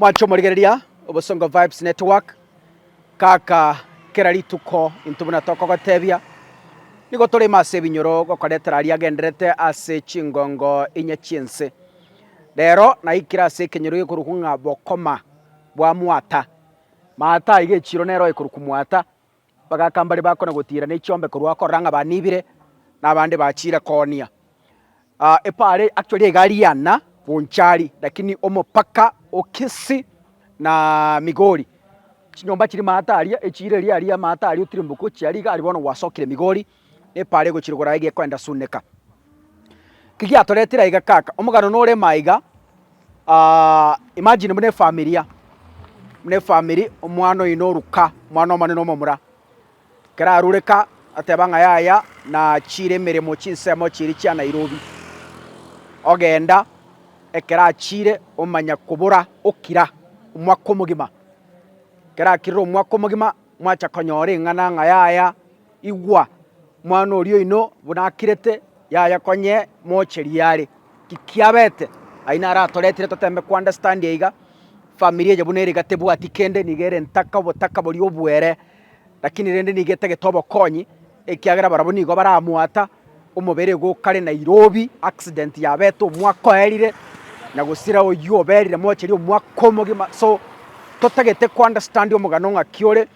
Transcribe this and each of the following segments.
Mwacho murigereria Obosongo Vibes Network kaka kerarituko intubuna toko gotebia nigo turi mase binyoro gokoretera ari agenderete ase chingongo inye chiense rero na ikira ase kenyoro ikuruku ng'a bokoma bwa mwata mata ige chiro nero ikuruku mwata bagakambari bakona gutira ne chiombe kurwa koranga banibire nabandi bachire konia epare actually egariana bonchari lakini omopaka okisi na Migori chinyomba chiri mataria echire ria ria mataria utirimbuko chiari gari bono wasokire Migori epare gochirigora ige kwenda suneka kiki atoretira iga kaka omugano nore maiga imagine mune family omwana inoruka mwana omane no momura kera arureka atebanga yaya na chire meremo chinsemo chiri chia Nairobi ogenda ekera chire omanya kubura okira omwako mugima kera kirro omwako mugima mwacha konyore ng'ana ng'a yaya igwa mwana orio ino bunakirete yaya konye mocheri yare kikiabete aina aratoretire totembe ku understand iga familia je bunere gatebu atikende nigere ntaka botaka bori obwere lakini rende nigete getobo konyi ekiagera barabo nigo baramwata omobere go kare Nairobi accident yabeto mwako erire na gusira oyo berire mocheri omwako mugima so totagete ku understand omugano ng'a kiore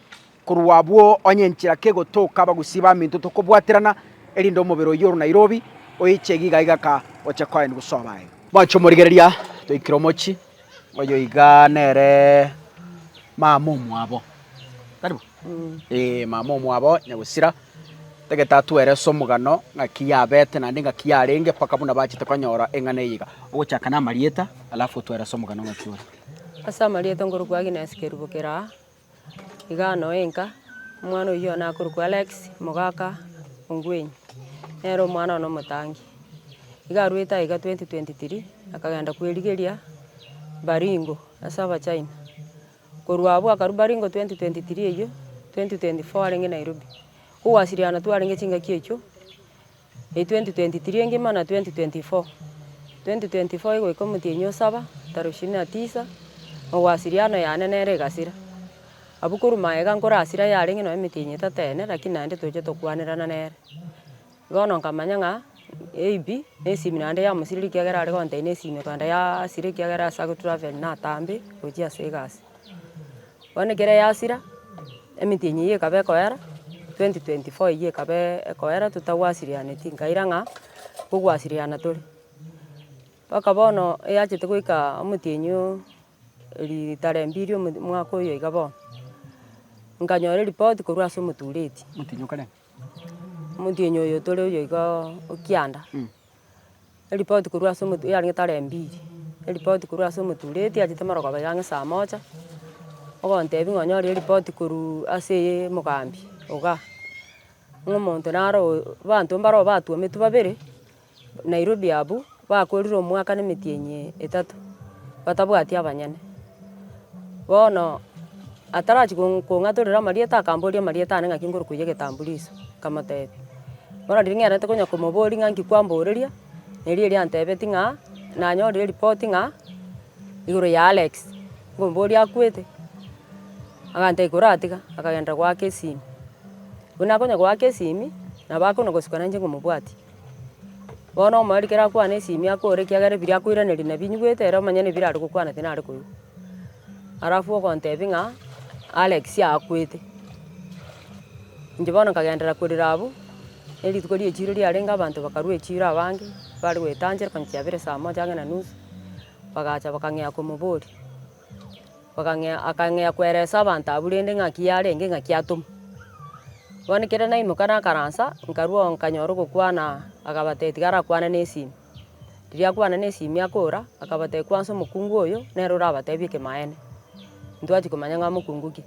kurwabwo onyenchira kegotoka bagusiba mintu tokobwaterana erindo omobero yoru Nairobi oichegi gaigaka ochakoen gusobaye bacho murigereria toikiro mochi oyo iga nere mamumu abo karibu mamumu abo nyagusira tegeta tuere somugano ng'akiyabete nandi ng'akiyarenge paka buna bachite konyora eng'ana yiga ogochaka na marieta alafu tuere somugano ng'akiore asa marieta ngorukwa Agnes Kerubukera igano enka mwana oyo nakorukwa Alex Mogaka Ongwenyi nero mwana no mutangi igarweta iga 2023 akagenda kwerigeria Baringo asa China korwabo akaru Baringo 2023 eyo 2024 arenge Nairobi uwasiriana tu arenge chinga kiecho 2023 engima na 2024 igo ikomutinyo saba tarushini atisa uwasiriano yane nere gasira abukuru maega nkora asira yarenge no emitinyo tatene lakini nande toje tokwanirana nere gono nkamanya ng'a AB nesimi nande ya musiri kiagera ari gonte nesimi kwanda ya asire kiagera asa go travel na tambe oji asegasi one kere ya asira emitinyo ye kabe koera 2024 ye kabe koera tutawasiriane tingaira ng'a kugwasiriana turi paka bono yachete goika omutinyo ritare mbirio mwako yo igabo nkanyore report korwa ase omotureti mutinyo kare mutinyo yo tore yo iga okianda report korwa ase omotu yari tare mbiri report korwa ase omotureti achete marogoba yange saa moja ogontebi ng'onyore report korwa ase mogambi oga ng'omonto naro banto mbaro batuometu babere Nairobi abu bakorire omwaka na emetienyi etato batabwati abanyene bono atarachi kong'atorera marieta akamboria marieta ane ng'aki ngorukuya getambuliso kamotebi bono ndiri ng'erete konya komobori ng'anki kwamboreria neri eri antebeti ng'a nanyorire report ng'a igoro ya Alex ngombori akwete agantei koratiga akagenda gwaka esimi buna konya gwaka esimi nabo akona gosikana inche ngomobwati bono omori kera akwana esimi akore kiagera biri akoiraneria nabinyugwete ere omanyene biri are gokwana tinare koigwa arafu ogontebi ng'a Alex akwete inche bono nkagendera korera abwo erituko ria echiro riarenge abanto bakarwa echiro abange bari goetanchera konya chiabere saa moja ang'e na nusu bagacha bakang'ea komobori akang'ea kweresa abanto abwo rende ng'aki yarenge ng'aki atoma bono kere naimoka nakaransa nkarwa nkanyora gokwana akabateti garo akwana na esimi riria akwana na esimi akora akabateti kwansa omokungu oyo nero orabatebi ekemaene ntwachi komanya ng'a mokungu ki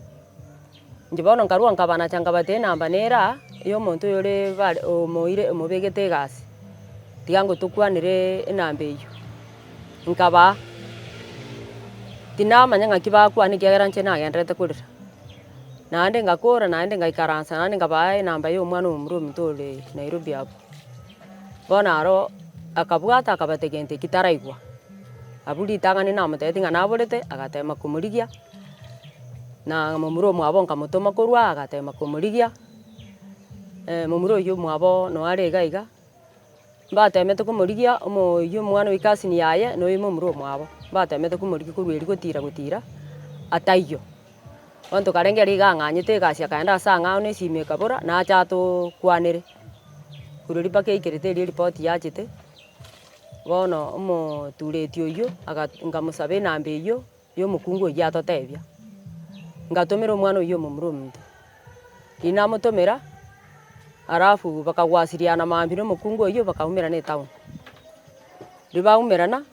inche bono nkarwa nkabanacha nkabata enamba nera ya omonto oyo ore bare omobegete egasi tiga ngotokwanire enamba eywo nkabaa tinamanya ng'aki bakwana ekiagera inche nagenderete korera naende ngakora naende ngaikaransa naende nkabaa enamba ya omwana omomura ominto ore Nairobi abwo bono aro akabwata akabata egento eki taraigwa abu ritang'ani namoteti ng'a naborete agatema komorigia, na momura omwabo nkamotoma korwa agatema komorigia. Momura oywo omwabo noo are iga mbatemete komorigia oywo omwana o cousin yaye noyo momura omwabo mbatemete komorigia korwa erio gotira ataiyo. Bono tokarenge iga ang'anyete egasi akaenda ase ang'ao na esimi ekabora nacha atokwanere. Korwa riria mpaka aikerete erio eripoti yachete, bono omotureti oywo nkamosaba enamba eywo ya omokungu oywo atotebia. Ngatomera omwana oywo omomura omonto. Riria namotomera, alafu bakagwasiriana mambia na omokungu oywo bakaumerana etown. Riria baumerana,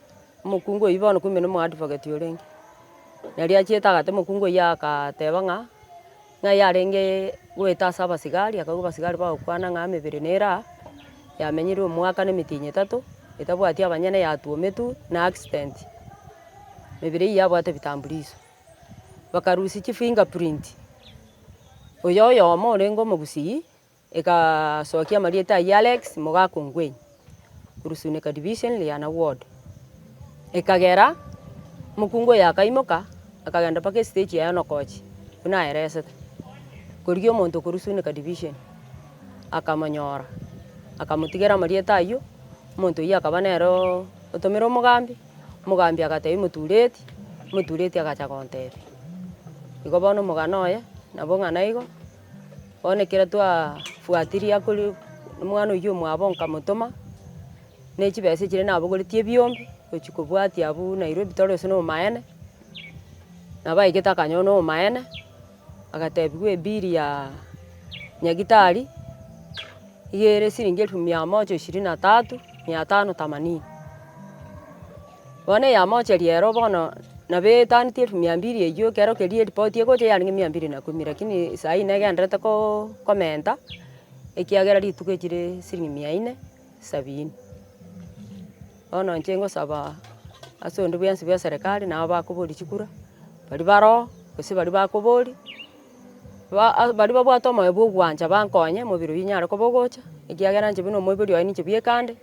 omokungu oywo bono kumbe na omoadvocate orenge. Na riria achiete agate omokungu oywo agateba ng'a yarenge goeta ase abasigari, akigwa abasigari bagokwana ng'a emebere nere yamenyire omwaka na emitinyi 3 etabwati abanyene yatuometwe na accident. Mebere eywo yabwate vitambulisho, bakarusia fingerprint. Oyo oyomo orenge omogusii ekasokia amarieta aywo Alex Mogaka Ongwenyi korwa Sunika Division Liana Ward. Ekagera omokungu oyo akaimoka akagenda mpaka estage ya Enoch buna aeresete korigia omonto korwa Sunika Division akamonyora, akamotigera amarieta aywo. Omonto oywo akaba nere otomera omogambi agatebia motureti, omotureti agacha gontebia. Igo bono omogana oye nabo ng'ana igo bono ekero twafuatiria omwana oywo omwabo nkamotoma na echibesa echire nabogoretie ebiombe gochia kobwatia abwo Nairobi toro ase na omaene, nabo aigete akanyora na omaene agatebiwa ebili ya nyagitari iga ere siringi 123,580. Bono 100 ero bono nabo etanitie 200 eywo ekero keria eripoti egocha yarenge 210, lakini saa hii negenderete komenta ekiagera rituko echire siringi 470. Bono inche ngosaba ase onde bwensi bwa eserikali nabo bakoboria chikura bari baroo gose bari bakobori bari babwate omoyo bwa ogwancha bankonye mobere oywo nyare koba ogocha, ekiagera inche buna omoibori oye ninche bwa ekande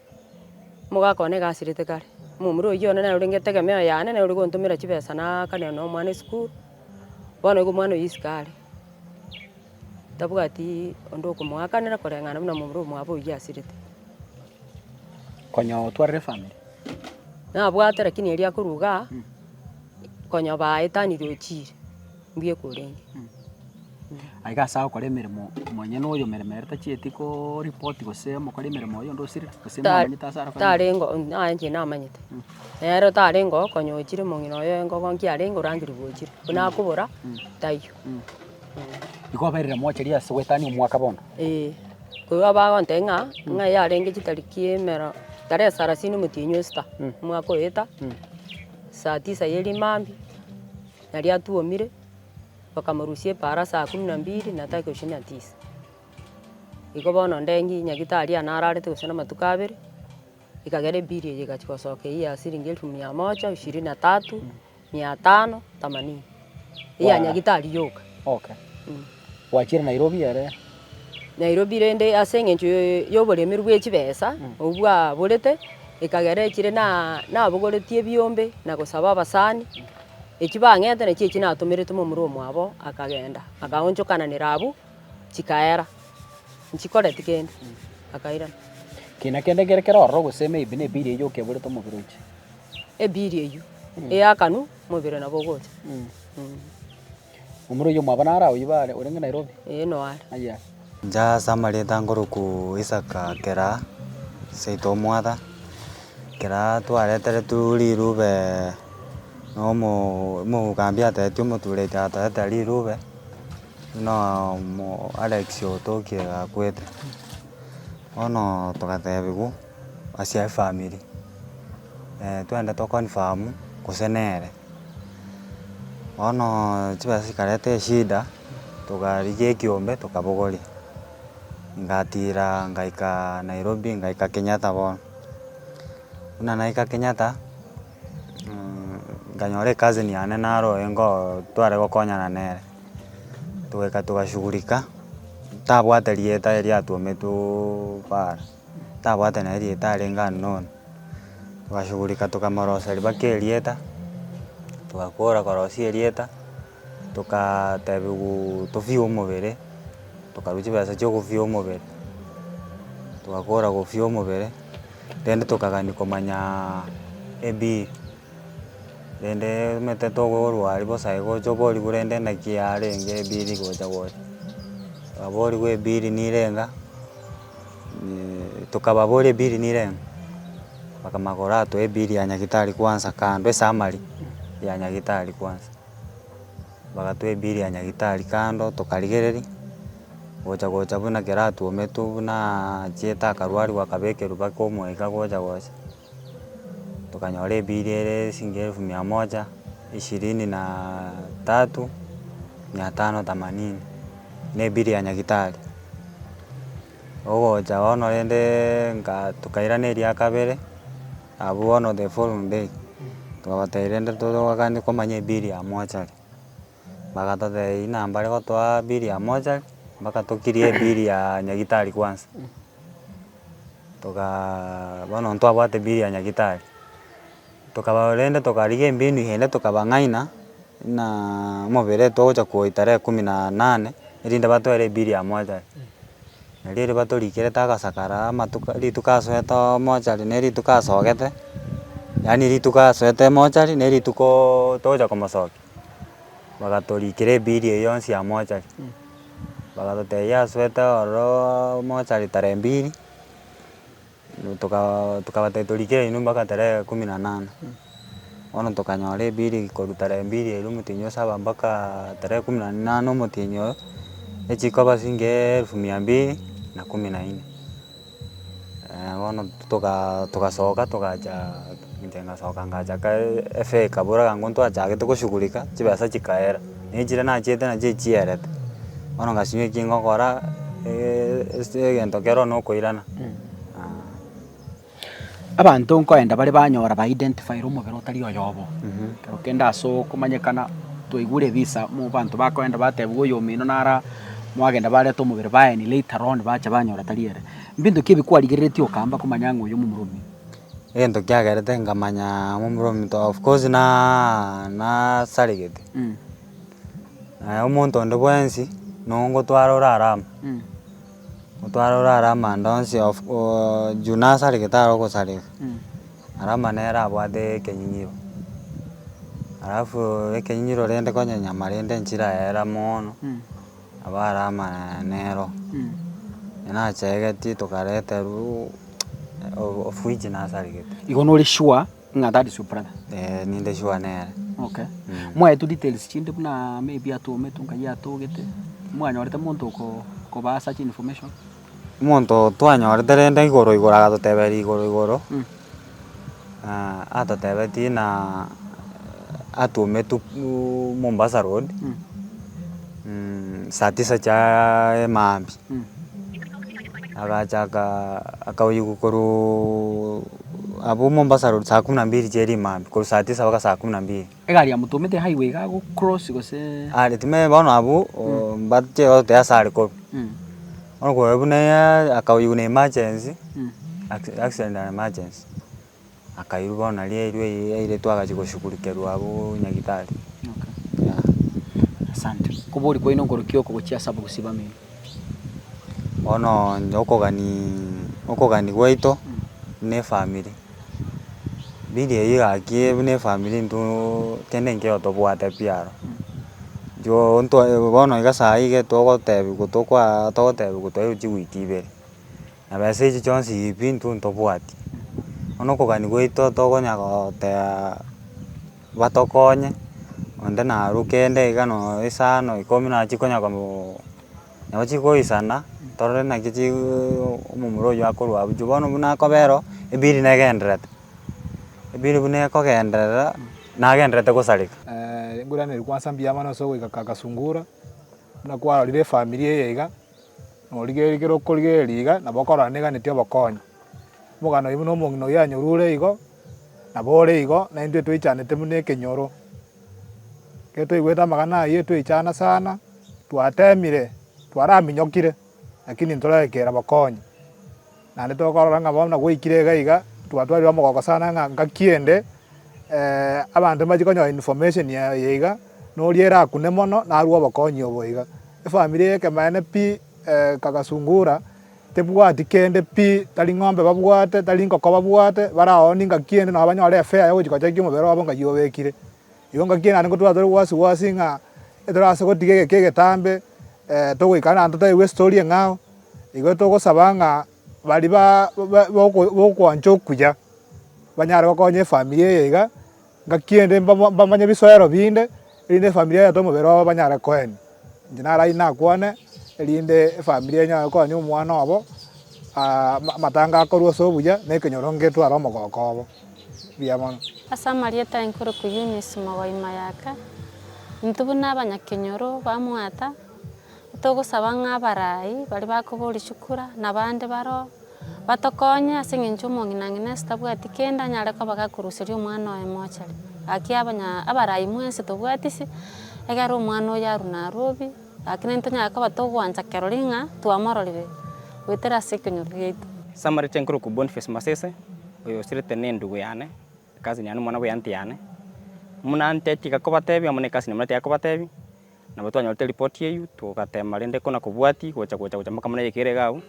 omogaka one gasirete kare. Omomura oywo one nere orenge tegemeo yane, nere ore gontomera chibesa nakanera na omwana esukuru. Bono igo omwana oywo isiko are tabwati onde okomoakanera koreng'ana buna momura omwabo oywo asirete. Konya otwarire family Nabwate lakini eria akorwa iga konya baetanire ochire mbiekorenge. aiga ase agokora emeremo monyene oyo emeremo ere tachieti koripoti gose mokore emeremo oyo onde osirire gose mwamanyete ase ara tarengo inche namanyete nero tarengo konya ochire mong'ina oyo engogo nkiarenge orangeri gwochire buna akobora taiyo. igo abairire mocheria ase goetania omwaka bono. Korwa bagontebia ng'a yarenge chitariki emero tarehe 30 omotienyi Easter omwaka oeta saa 9 ya erimambi naria atuomire bakamorusia epara saa 12 na dakika 29. Igo bono ndengi nyagitari anararete gose na amatuko 2 ikagera ebili eye egachia gosoka eywo ya siringi 123,580 ya nyagitari yoka. Okay. Wachire Nairobi ere Nairobi rende ase eng'encho ya oboremi bwa echibesa obwaborete ekagera echire nabogoretie ebiombe na gosaba abasani echi bang'ete nachi echi natomerete momura omwabo akagenda akaonchokananera abwo chikaera nchikoreti kende akairana. kina kende kere kero ororo gose maybe na ebili eywo okeborete omobere oche ebili eywo eakanu mobere nabo ogocha. omura oywo omwabo nara oywo bare orenge Nairobi no are aya nja samarieta nkoroku Isaka kera seito omwatha kera twaretere turirube no omogambi atetie omotureti atete rirube no Alex otokie gakwete bono togatebiwu ase efamily twende toconfirm gose nere bono chibesa chikareta eshida togarigia ekiombe tokabogoria ngatira ngaika Nairobi ngaika Kenyatta bono buna naika Kenyatta nkanyora ecousin yane naro engo tware gokonyana nere togeka togashughulika tabwate rieta eria atuometwe bara tabwate nere rieta arenge unknown tugashughulika tukamoroseri baka erieta tugakora korosia erieta tukatebi tufie omobere tukaruchi besa chia ogofia omobere tugakora gofia omobere rende tukagani komanya ebiri rende omanyete togorwa aria bosa gocha oborigwe rende naki yarenge ebiri gocha twaborigwa ebiri nirenga tukababora ebiri nirenga bakamanya koratoa ebiri ya nyagitari kwanza kando esummary ya nyagitari kwanza bagatoa ebiri ya nyagitari kando tukarigereria gocha buna kera atuometu buna chieta akarwari gwakabekerwa baka omoika gocha tukanyora ebiri ere shilingi 123,580 na ebiri ya nyagitari ogocha bono rende tukairana eria kabere abwo bono the following day tukabatebia rende togakania komanya ebiri ya mochari bagatotebia nambare gotoa ebiri ya mochari mpaka tokirie ebiri ya nyagitari kwanza bono ntwabwate ebiri ya nyagitari rende tukariga embinu ihende tukabang'aina na omobere togocha kuoa tarehe 18 erinde batware ebiri ya mochari nario eri batorikerete agasakara rituko asoete mochari na erituko asogete yaani rituko asoete mochari na erituko togocha komosokia bagatorikera ebiri eye yonsi ya mochari bagatotebia asoete ororo mochari tarehe 2 tukabatebia torikere inwe mpaka tarehe 18 bono tukanyora ebiri korwa tarehe 2 eria omotinyi osaba mpaka tarehe 18 omotinyi oyo echikoba shilingi 214,000 bono tugasoka tugacha inche ngasoka ngachaka efe ekabora iga ng'o twachagete goshughulika chibesa chikaera na echire nachiete nachi echierete bono ngasinywa eki ngokora egento kero na okoirana. Abanto nkoenda bare banyora ba identify omobere otari oyobo kero kende aso komanyekana twaigure visa mu bantu bakoenda batebwa oyo omino nara mwagenda bareta omobere baeni later on bacha banyora tari ere mbinto kibi kwarigeretie okamba komanya ng'o oyo omoromi Egento kiagerete nkamanya omoromi of course na sarigete omonto onde bwensi no ngotwara orarama gotwara orarama ndonsi juu nasarigete aro ogosareka arama nere abwate ekenyinyiro alafu ekenyinyiro rende konya nyama rende nchiraera mono aba arama nero nachegetie tukareterwa of which nasarigete igo nori sure ng'a that is your brother ninde sure nere okay mwaetu details chinde buna maybe atuometu ngai atugete mwanyorete monto koba such information monto twanyorete rende igoro agatotebera igoro atotebetie na atuometu Mombasa Road saa 9 cha emambi agachaka akaoyigu koru abo Mombasa Road saa 12 cheri emambi koru saa 9 mpaka saa 12 egari ya mutumete highway gago cross gose time bono abo mbache ote asari ko ono ko ebune akaoyigu na emergency accident and emergency akairu bono rieri ile twagachi goshughulikeru abo nyagitari asante kuburi kwa ino ngoro kioko gochia sabu gusiba mimi ono okogani gwaito ne family bidi yigakie ne family ntu kende nkeo tobwate piaro jo nto bono igasa ige togotebi gutwa chiwiki ibere na bese ichi chonsi ipi ntu ntobwati ono okogani gwaito togonya gotea batokonye onde naru kende igano isano ikomi nachikonya nabo chikoisana torore naki omomuro oyo akorwa abuchu bono buna akobero ebiri negenderete ebiri buna ekogenderera nagenderete gosareka nguraneri kwanza mbiamana so goika kagasungura na kwarorire family eye iga norigerigero korigeriga nabo koranegane obokonyi mugano ibu no mongino yanyorure igo nabore igo na indwe twichanete mune ekenyoro keto igweta magana aye twichana sana twatemire twaraminyokire lakini ntorekera bokonyi nande tokorora ng'a bono gwaikire iga twatwarire mogoko sana ngakiende abantu majikonyo information ya yiga no riera kune mono na ruo bokonyo boiga family yake maene pi kagasungura tebwati kende pi tali ng'ombe babwate tali nkoko babwate baraoni ngakiende na banyore affair yo jikocha kimo bero abo ngayobekire iyo ngakiende ngo twatore wasi nga etorase gotige kegetambe togwikana anto tayo story ngao igo togosaba nga bali bokwancha okuya banyare bakonye family yiga ngakiende mbamanya bisoero binde rinde familia yato mubero banyara koeni njinara ina kwane rinde familia nya ko nyu mwana obo matanga akorwo sobuya nekenyoronge twara mogokobo biamana asa marieta enkoro ku Eunice Mogoima yaka ntubuna abanyakenyoro bamwata togosaba ng'abarai bari bakobori shukura nabande baro batokonya ase ng'encho mong'ina sitabwati kenda nyare ko bagakuruseria omwana oye mochari aki abarai mwense tobwatisi egara omwana oyo aru Nairobi lakini ntonyara ko batogwancha kerori ng'a twamororire gwetera ase ekenyoro gaitu Samaricha enkoro ku Boniface Masese oyo sirete nendugu yane kazi nyane mwana bwe anti yane muna ntetika ko batebi amune kasi ni mwana yakobatebi na batwanyote report yeyu tukatema rende kona kubwati gocha makamana yekere gao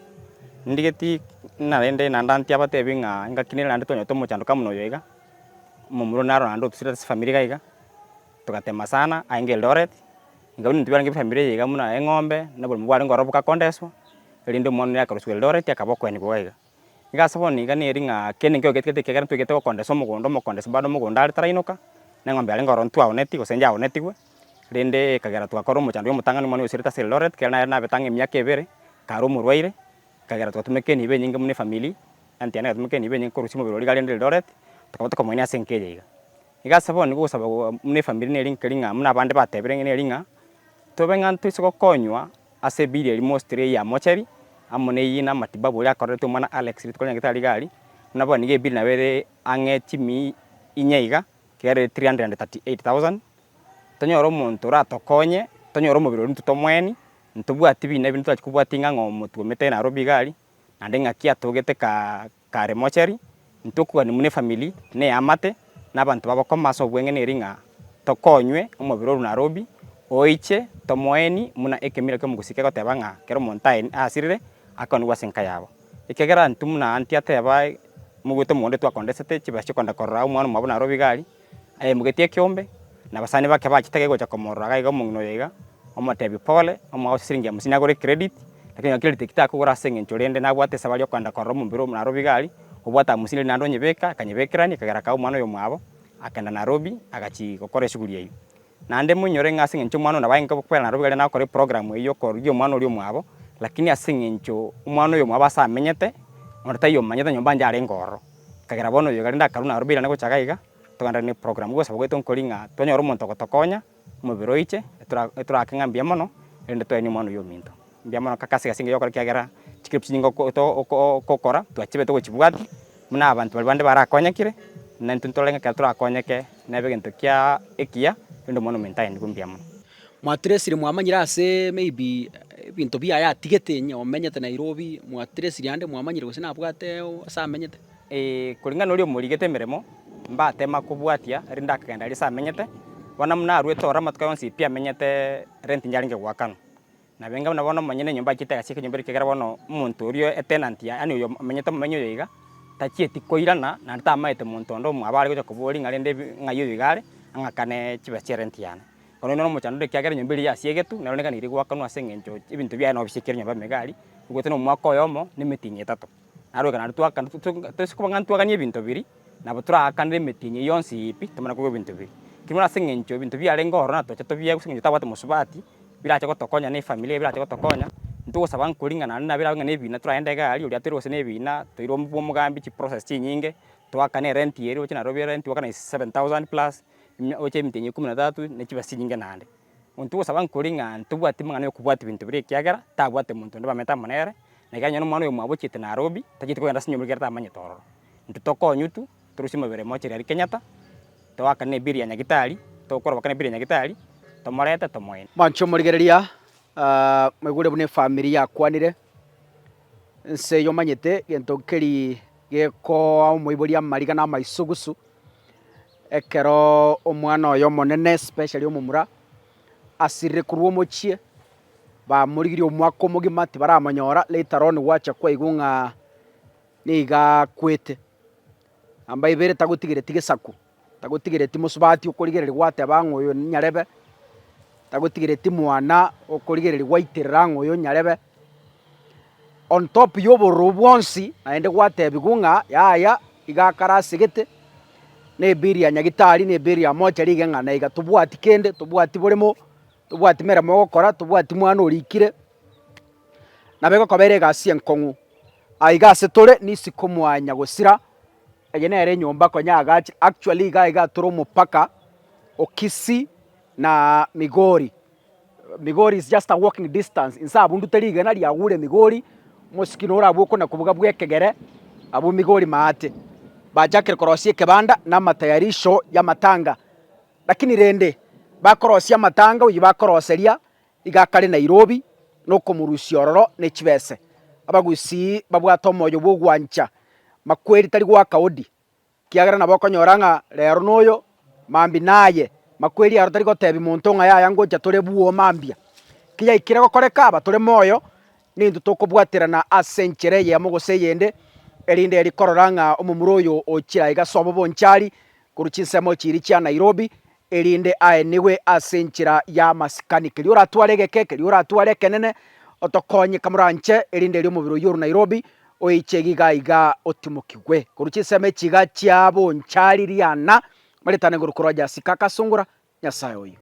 ndigeti narende nandanti abatebi ng'a ngakinira nande tonyoto mochando kamuno yoiga mumuro naro nando tusira family gaiga tukatema sana ainge Eldoret ngabuni ntibara ngi family yiga muna eng'ombe nabo mubware ngorobuka kondeswa rinde mwana yakaruswa Eldoret akaboko ni gaiga ngasaboni ngani eringa kene ngyo getete kegara twegete kondeswa mukondeswa bado mugonda ari tarainoka na ng'ombe ali ngoro ntwa oneti gosenja oneti gwe rinde kagera twakoro mochando yo mutangani mwana usirita Eldoret kera na betange myaka ebere karo murwaire kagera twatumeke ni benyinge mune family anti ana tumeke ni benyinge korusimo birori gari Eldoret tukabota ko mwanya senkeje yiga igasaboni gusaba mune family ne ringa muna bande batebere ngene ringa tobenga ntwisoko konywa ase bili eli mostre ya mochari amone yina matibabu ya korete mwana Alex ritukonya gitari gari nabo nige bili na bere ange timi inyeiga kere 338,000 tonyoro muntu ratokonye tonyoro mubiro ntutomweni ntubwati bine bintu akubwati ng'ango mutumete Nairobi gari nande ngakia tugete kare mochari ntukuga ni mune family ne amate nabantu babakomaso bwengene ringa tokonywe omubiro Nairobi oiche tomoeni muna ekemira ko mugusike ko tebanga kero montaine asirire akoni wasenka yabo ikegera ntumuna anti ateba muguto monde twakondesete chibacho konda korra umwana mwabu Nairobi gari mugetie kiombe na basani bake bakitege gocha komorra gaiga mungno yega omotebi pole omwa siringi musina gore credit lakini credit kitakugura sengencho rende nabwate sabali kwanda korra mumbiro Nairobi gari obwata musini nando nyebeka kanyebekerani kagera ka umwana yo mwabo akenda Nairobi agachi gokora shughuli yeyo nande munyore ngasengencho mwana na bayinga kwela Nairobi gari na kore program eyo koryo mwana ori mwabo lakini asengencho umwana yo mwabo asamenyete onata yo manyeta nyomba njare ngoro kagera bono yo gari ndakaru Nairobi na gocha gaiga tuganda ni program go sabwe tonkoringa tonyoro monto gotokonya mubiro iche etura kangambia mono ende to ni mwana yo minto mbia mono kakase gasinge yokora kyagera chikipsi ngo kokora twachibe to gochibwati muna abantu bali bande barakonyekire na ntuntolenga ka turakonyeke nebegento kya ekia endo mono maintain kumbia mono mwatresire mwamanyira ase maybe bintu bia ya tigete nyomenyete Nairobi mwatresire ande mwamanyire gose nabwate asa menyete kuringana uri omurigete meremo mbatema kubwatia rinda kagenda risa menyete wana muna arwete ora matuka yonsi pia menyete rent nyaringe gwakano na benga na bono manyene nyumba kitega sike nyumba kigera bono muntu uriyo tenant ya ani uyo menyete menyo yiga tachieti koirana na ntamaete muntu ndo mwabari gocha kubori ngarende ngayo yigare angakane chibache rent yana kono no muchando kyagera nyumba ya siegetu na roneka niri gwakano asengenjo ibintu bya no bishikira nyumba megari ugote no mwako yomo ni mitingi 3 arweka na twaka tusikubanga twaganie ibintu biri na butura akande mitingi yonsi ipi tumana kugo bintu biri kimura sengenjo bintu bya rengo horona to chato bya kusengenjo tabate musubati bila chako tokonya ni familia bila chako tokonya ntugo saban kuringana na bila ngane bina turaende gari uri atero sene bina toiro mu mugambi chi process chi nyinge twakane rent yeri oche na robi rent wakana 7,000 plus oche mitingi 13 ne chiba sinyinge nande ntugo saban kuringana ntubwati mangane kubwati bintu biri kyagera tabwate muntu ndo bameta manere na ganya no mwana yo mwabo chite Nairobi tajite ko yanda sinyo gerta manye toro ntutokonyu tu turusima bere moche ri Kenyatta twakane biri ya nyagitari tokora bakane biri ya nyagitari tomorete tomoine mancho murigereria mwegure bune family yakwanire nse yomanyete gento keri geko omoiboria mariga na maisugusu ekero omwana oyo monene especially omomura asirire kurwa omochie bamorigirie omwaka omogima tibaramonyora later on gwacha kwaigwa ng'a niga kwete amba ibere tagotigereti gesaku tagotigereti mosubati okorigereria gwateba ng'oyo nyarebe tagotigereti mwana okorigereria gwaiterera ng'oyo nyarebe on top yobororo bwonsi naende gwatebigwa ng'a yaya iga akara asegete na ebiri ya nyagitari na ebiri ya mochari iga ng'ana iga tobwati kende tobwati boremo tobwati meremo ogokora tobwati mwana orikire nabo egokobera egasi enkong'u aiga ase tore nisiko mwanya gosira eye nere enyomba konya agachi actually iga tore omopaka Okisi na Migori. Migori is just a walking distance insa abundu teri igana riagure Migori mosikino ora bwoko na kubuga bwekegere abu Migori maate bajakire korosie kebanda na matayarisho ya matanga lakini rende bakorosia matanga uyi bakoroseria igakare Nairobi no komurusia ororo ne Chibese abagusi babwata omoyo bwogwancha makweri tari gwa kaodi kiagara nabo konyoranga rero noyo mambi naye makweri aro tari gotebi muntu ng'a yaya ngocha tore buo mambia kiya ikire gokoreka aba tore moyo nindu tokobwaterana asenchere ya mogose yende erinde eri kororanga omumuro oyo ochira igasobo bonchari kuruchinsemo chiri cha Nairobi erinde aeniwe asenchira ya masikani kiri oratware geke kiri oratware kenene otokonye kamuranche erinde eri omubiro yoru Nairobi oichegi gaiga otimokigwe kuruchinsemo chiga chia bonchari riana maritane ngurukoroja sikaka sungura nyasaye oyo